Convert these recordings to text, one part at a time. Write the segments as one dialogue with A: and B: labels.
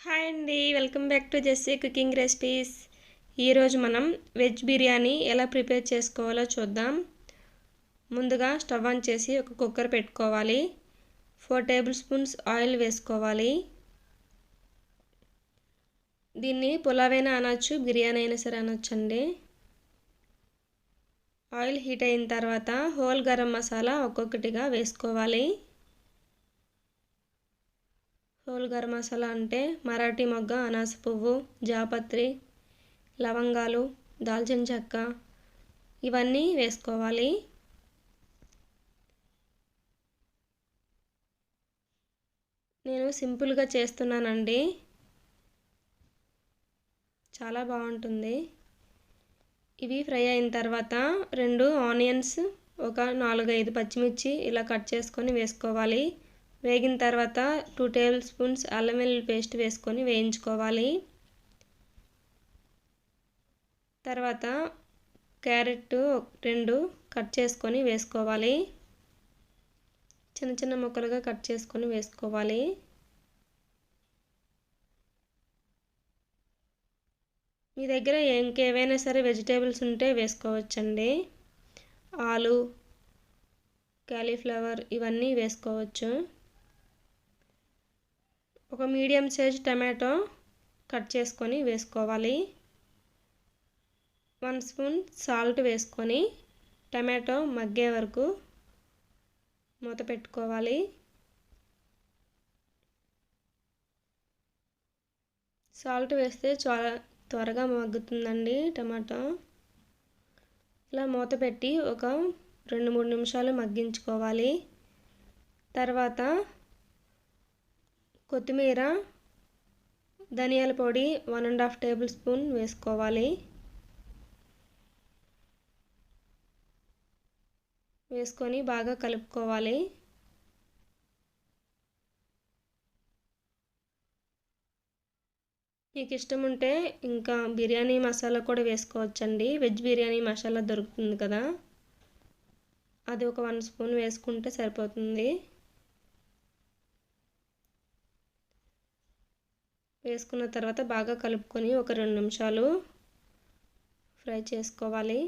A: Hi అండి, welcome back to Jessie cooking recipes. ఈరోజు మనం వెజ్ బిర్యానీ ఎలా ప్రిపేర్ చేసుకోవాలో చూద్దాం. ముందుగా స్టవ్ ఆన్ చేసి ఒక కుక్కర్ పెట్టుకోవాలి. 4 టేబుల్ స్పూన్స్ ఆయిల్ వేసుకోవాలి. దీన్ని పులావ్ అయినా అనొచ్చు, బిర్యానీ అయినా సరే అనొచ్చండి. ఆయిల్ హీట్ అయిన తర్వాత హోల్ గరం మసాలా ఒక్కొక్కటిగా వేసుకోవాలి. హోల్ గరం మసాలా అంటే మరాఠీ మొగ్గ, అనాస పువ్వు, జాపత్రి, లవంగాలు, దాల్చిన చెక్క ఇవన్నీ వేసుకోవాలి. నేను సింపుల్గా చేస్తున్నానండి, చాలా బాగుంటుంది. ఇవి ఫ్రై అయిన తర్వాత 2 ఆనియన్స్, ఒక 4-5 పచ్చిమిర్చి ఇలా కట్ చేసుకొని వేసుకోవాలి. వేగిన తర్వాత 2 టేబుల్ స్పూన్స్ అల్లం వెల్లుల్లి పేస్ట్ వేసుకొని వేయించుకోవాలి. తర్వాత క్యారెట్ 2 కట్ చేసుకొని వేసుకోవాలి. చిన్న చిన్న ముక్కలుగా కట్ చేసుకొని వేసుకోవాలి. మీ దగ్గర ఇంకేవైనా సరే వెజిటేబుల్స్ ఉంటే వేసుకోవచ్చండి. ఆలు, కాలీఫ్లవర్ ఇవన్నీ వేసుకోవచ్చు. ఒక మీడియం సైజ్ టమాటో కట్ చేసుకొని వేసుకోవాలి. 1 స్పూన్ సాల్ట్ వేసుకొని టమాటో మగ్గే వరకు మూత పెట్టుకోవాలి. సాల్ట్ వేస్తే చాలా త్వరగా మగ్గుతుందండి టమాటో. ఇలా మూత పెట్టి ఒక 2-3 నిమిషాలు మగ్గించుకోవాలి. తర్వాత కొత్తిమీర, ధనియాల పొడి 1.5 టేబుల్ స్పూన్ వేసుకోవాలి. వేసుకొని బాగా కలుపుకోవాలి. మీకు ఇష్టం ఉంటే ఇంకా బిర్యానీ మసాలా కూడా వేసుకోవచ్చండి. వెజ్ బిర్యానీ మసాలా దొరుకుతుంది కదా, అది ఒక 1 స్పూన్ వేసుకుంటే సరిపోతుంది. వేసుకున్న తర్వాత బాగా కలుపుకొని ఒక 2 నిమిషాలు ఫ్రై చేసుకోవాలి.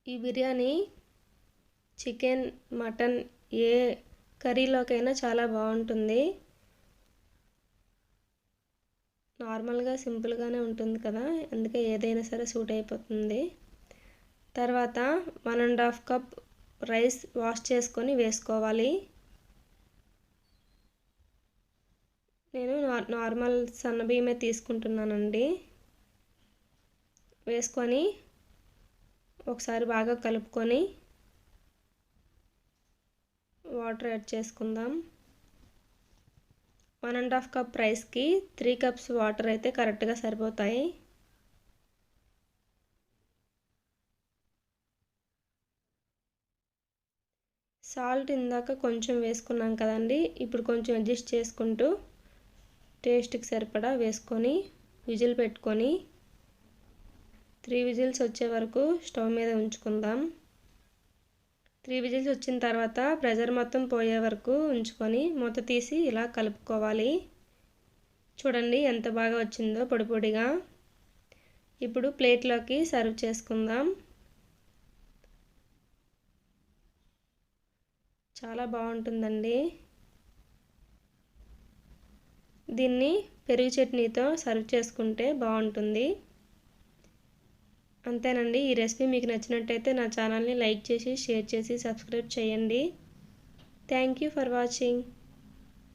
A: ఈ బిర్యానీ చికెన్, మటన్ ఏ కర్రీలోకైనా చాలా బాగుంటుంది. నార్మల్గా సింపుల్గానే ఉంటుంది కదా, అందుకే ఏదైనా సరే సూట్ అయిపోతుంది. తర్వాత 1.5 కప్ రైస్ వాష్ చేసుకొని వేసుకోవాలి. నేను నార్మల్ సన్నబియ్యమే తీసుకుంటున్నానండి. వేసుకొని ఒకసారి బాగా కలుపుకొని వాటర్ యాడ్ చేసుకుందాం. 1.5 కప్ రైస్కి 3 కప్స్ వాటర్ అయితే కరెక్ట్గా సరిపోతాయి. సాల్ట్ ఇందాక కొంచెం వేసుకున్నాం కదండి, ఇప్పుడు కొంచెం అడ్జస్ట్ చేసుకుంటూ టేస్ట్కి సరిపడా వేసుకొని విజిల్ పెట్టుకొని 3 విజిల్స్ వచ్చే వరకు స్టవ్ మీద ఉంచుకుందాం. 3 విజిల్స్ వచ్చిన తర్వాత ప్రెషర్ మొత్తం పోయే వరకు ఉంచుకొని మూత తీసి ఇలా కలుపుకోవాలి. చూడండి ఎంత బాగా వచ్చిందో పొడి పొడిగా. ఇప్పుడు ప్లేట్లోకి సర్వ్ చేసుకుందాం. చాలా బాగుంటుందండి. దీన్ని పెరుగు చట్నీతో సర్వ్ చేసుకుంటే బాగుంటుంది. అంతేనండి. ఈ రెసిపీ మీకు నచ్చినట్టయితే నా ఛానల్ని లైక్ చేసి, షేర్ చేసి, సబ్స్క్రైబ్ చేయండి. Thank you for watching.